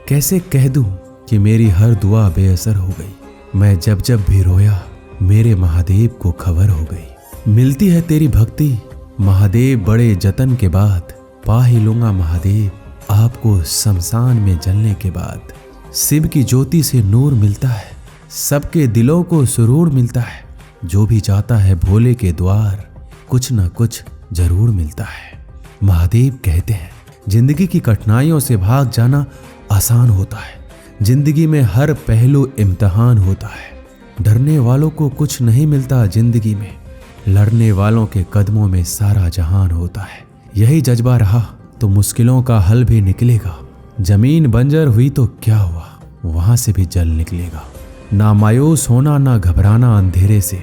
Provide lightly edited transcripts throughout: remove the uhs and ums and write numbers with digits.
कैसे कह दूं कि मेरी हर दुआ बेअसर हो गई। मैं जब जब भी रोया मेरे महादेव को खबर हो गई। मिलती है तेरी भक्ति महादेव बड़े जतन के बाद, पा ही लूंगा महादेव आपको शमशान में जलने के बाद। शिव की ज्योति से नूर मिलता है, सबके दिलों को सुरूर मिलता है। जो भी जाता है भोले के द्वार, कुछ न कुछ जरूर मिलता है। महादेव कहते हैं जिंदगी की कठिनाइयों से भाग जाना आसान होता है। जिंदगी में हर पहलू इम्तिहान होता है। डरने वालों को कुछ नहीं मिलता जिंदगी में, लड़ने वालों के कदमों में सारा जहान होता है। यही जज्बा रहा तो मुश्किलों का हल भी निकलेगा। जमीन बंजर हुई तो क्या हुआ, वहां से भी जल निकलेगा। ना मायूस होना ना घबराना अंधेरे से,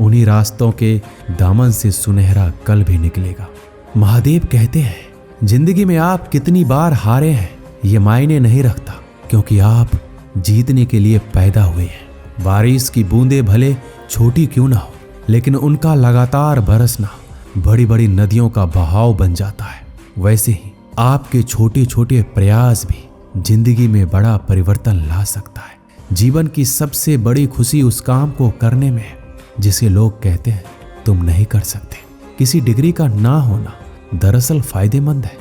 उन्हीं रास्तों के दामन से सुनहरा कल भी निकलेगा। महादेव कहते हैं जिंदगी में आप कितनी बार हारे हैं ये मायने नहीं रखता, क्योंकि आप जीतने के लिए पैदा हुए हैं। बारिश की बूंदें भले छोटी क्यों ना हो, लेकिन उनका लगातार बरसना बड़ी बड़ी नदियों का बहाव बन जाता है। वैसे ही आपके छोटे छोटे प्रयास भी जिंदगी में बड़ा परिवर्तन ला सकता है। जीवन की सबसे बड़ी खुशी उस काम को करने में है जिसे लोग कहते हैं तुम नहीं कर सकते। किसी डिग्री का ना होना दरअसल फायदेमंद है।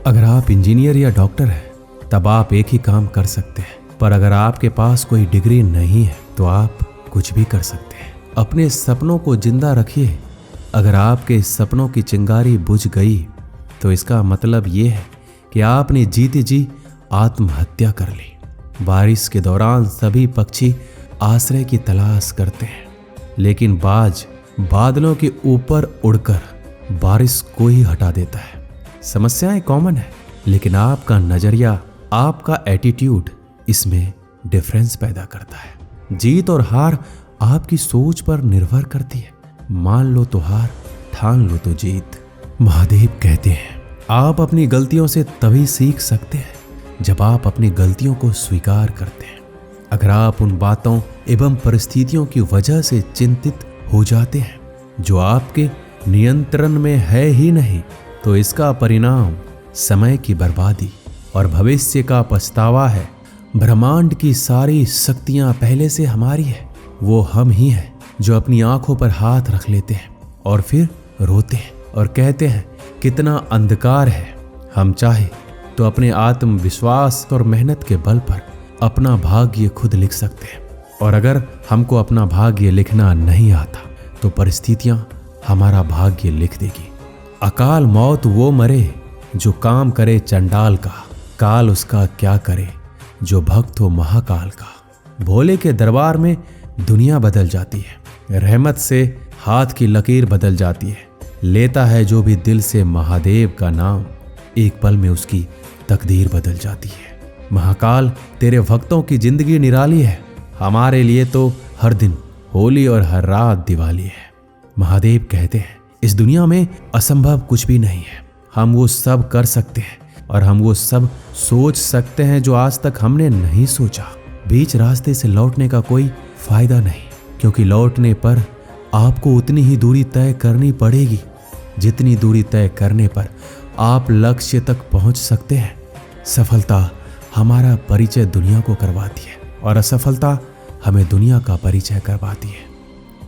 अगर आप इंजीनियर या डॉक्टर हैं तब आप एक ही काम कर सकते हैं, पर अगर आपके पास कोई डिग्री नहीं है तो आप कुछ भी कर सकते हैं। अपने सपनों को जिंदा रखिए। अगर आपके सपनों की चिंगारी बुझ गई तो इसका मतलब ये है कि आपने जीते जी आत्महत्या कर ली। बारिश के दौरान सभी पक्षी आश्रय की तलाश करते हैं, लेकिन बाज बादलों के ऊपर उड़कर बारिश को ही हटा देता है। समस्याएं कॉमन है, लेकिन आपका नजरिया, आपका एटीट्यूड इसमें डिफरेंस पैदा करता है। जीत और हार आपकी सोच पर निर्भर करती है। मान लो तो हार, ठान लो तो जीत। महादेव कहते हैं आप अपनी गलतियों से तभी सीख सकते हैं जब आप अपनी गलतियों को स्वीकार करते हैं। अगर आप उन बातों एवं परिस्थितियों की वजह से चिंतित हो जाते हैं जो आपके नियंत्रण में है ही नहीं, तो इसका परिणाम समय की बर्बादी और भविष्य का पछतावा है। ब्रह्मांड की सारी शक्तियां पहले से हमारी है। वो हम ही हैं जो अपनी आंखों पर हाथ रख लेते हैं और फिर रोते हैं और कहते हैं कितना अंधकार है। हम चाहे तो अपने आत्मविश्वास और मेहनत के बल पर अपना भाग्य खुद लिख सकते हैं, और अगर हमको अपना भाग्य लिखना नहीं आता तो परिस्थितियां हमारा भाग्य लिख देगी। अकाल मौत वो मरे जो काम करे चंडाल का, काल उसका क्या करे जो भक्त हो महाकाल का। भोले के दरबार में दुनिया बदल जाती है, रहमत से हाथ की लकीर बदल जाती है। लेता है जो भी दिल से महादेव का नाम, एक पल में उसकी तकदीर बदल जाती है। महाकाल तेरे भक्तों की जिंदगी निराली है। हमारे लिए तो हर दिन होली और हर रात दिवाली है। महादेव कहते हैं इस दुनिया में असंभव कुछ भी नहीं है। हम वो सब कर सकते हैं और हम वो सब सोच सकते हैं जो आज तक हमने नहीं सोचा। बीच रास्ते से लौटने का कोई फायदा नहीं, क्योंकि लौटने पर आपको उतनी ही दूरी तय करनी पड़ेगी जितनी दूरी तय करने पर आप लक्ष्य तक पहुंच सकते हैं। सफलता हमारा परिचय दुनिया को करवाती है और असफलता हमें दुनिया का परिचय करवाती है।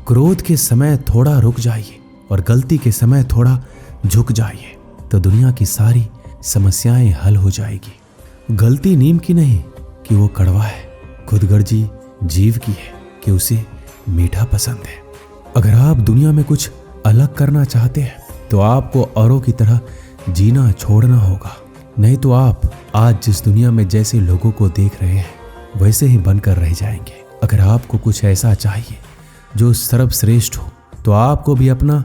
क्रोध के समय थोड़ा रुक जाइए और गलती के समय थोड़ा झुक जाइए तो दुनिया की सारी समस्याएं हल हो जाएगी। गलती नीम की नहीं कि वो कड़वा है, खुदगर्जी जीव की है कि उसे मीठा पसंद है। अगर आप दुनिया में कुछ अलग करना चाहते हैं तो आपको औरों की तरह जीना छोड़ना होगा, नहीं तो आप आज जिस दुनिया में जैसे लोगों को देख रहे हैं वैसे ही बनकर रह जाएंगे। अगर आपको कुछ ऐसा चाहिए जो सर्वश्रेष्ठ हो तो आपको भी अपना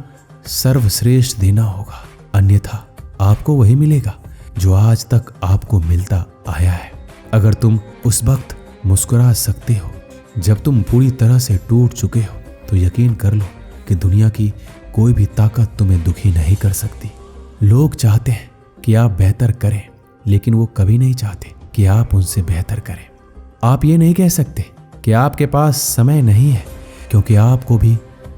सर्वश्रेष्ठ देना होगा, अन्यथा आपको वही मिलेगा जो आज तक आपको मिलता आया है। अगर तुम उस वक्त मुस्कुरा सकते हो जब तुम पूरी तरह से टूट चुके हो तो यकीन कर लो कि दुनिया की कोई भी ताकत तुम्हें दुखी नहीं कर सकती। लोग चाहते हैं कि आप बेहतर करें, लेकिन वो कभी नहीं चाहते कि आप उनसे बेहतर करें। आप ये नहीं कह सकते कि आपके पास समय नहीं है, क्योंकि आपको भी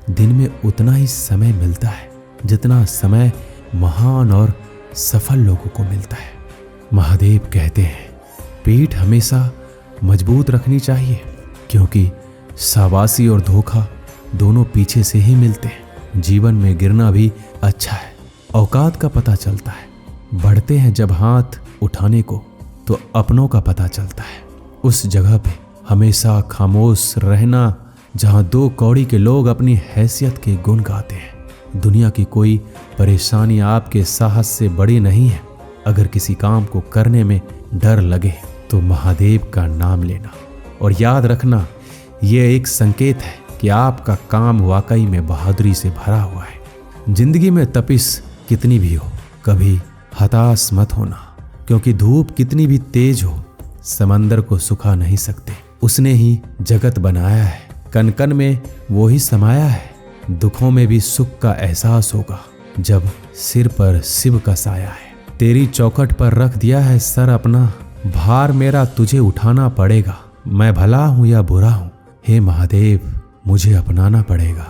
दिन में उतना ही समय मिलता है जितना समय महान और सफल लोगों को मिलता है। महादेव कहते हैं पीठ हमेशा मजबूत रखनी चाहिए, क्योंकि शाबाशी और धोखा दोनों पीछे से ही मिलते हैं। जीवन में गिरना भी अच्छा है, औकात का पता चलता है। बढ़ते हैं जब हाथ उठाने को तो अपनों का पता चलता है। उस जगह पे हमेशा खामोश रहना जहां दो कौड़ी के लोग अपनी हैसियत के गुण गाते हैं। दुनिया की कोई परेशानी आपके साहस से बड़ी नहीं है। अगर किसी काम को करने में डर लगे तो महादेव का नाम लेना और याद रखना, यह एक संकेत है कि आपका काम वाकई में बहादुरी से भरा हुआ है। जिंदगी में तपिश कितनी भी हो, कभी हताश मत होना, क्योंकि धूप कितनी भी तेज हो समंदर को सुखा नहीं सकते। उसने ही जगत बनाया है, कण कण में वो ही समाया है। दुखों में भी सुख का एहसास होगा जब सिर पर शिव का साया है। तेरी चौखट पर रख दिया है सर अपना, भार मेरा तुझे उठाना पड़ेगा। मैं भला हूं या बुरा हूं, हे महादेव मुझे अपनाना पड़ेगा।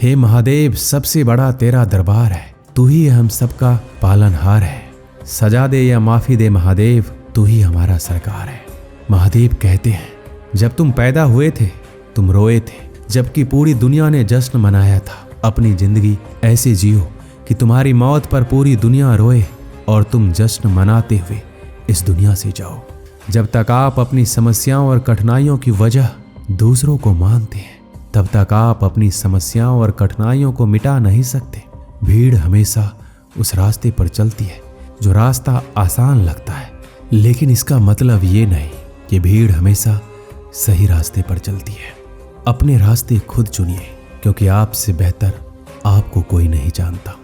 हे महादेव सबसे बड़ा तेरा दरबार है, तू ही हम सबका पालनहार है। सजा दे या माफी दे महादेव, तू ही हमारा सरकार है। महादेव कहते हैं, जब तुम पैदा हुए थे तुम रोए थे, जबकि पूरी दुनिया ने जश्न मनाया था। अपनी जिंदगी ऐसे जियो कि तुम्हारी मौत पर पूरी दुनिया रोए और तुम जश्न मनाते हुए इस दुनिया से जाओ। जब तक आप अपनी समस्याओं और कठिनाइयों की वजह दूसरों को मानते हैं, तब तक आप अपनी समस्याओं और कठिनाइयों को मिटा नहीं सकते। भीड़ हमेशा उस रास्ते पर चलती है जो रास्ता आसान लगता है, लेकिन इसका मतलब ये नहीं कि भीड़ हमेशा सही रास्ते पर चलती है। अपने रास्ते खुद चुनिए, क्योंकि आपसे बेहतर आपको कोई नहीं जानता।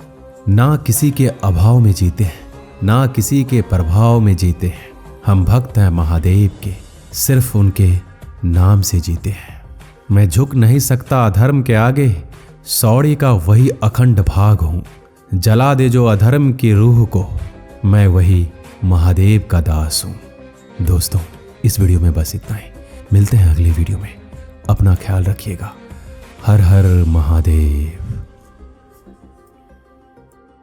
ना किसी के अभाव में जीते हैं, ना किसी के प्रभाव में जीते हैं। हम भक्त हैं महादेव के, सिर्फ उनके नाम से जीते हैं। मैं झुक नहीं सकता अधर्म के आगे, सौड़ी का वही अखंड भाग हूं। जला दे जो अधर्म की रूह को, मैं वही महादेव का दास हूं। दोस्तों, इस वीडियो में बस इतना ही। मिलते हैं अगली वीडियो में। अपना ख्याल रखिएगा। हर हर महादेव।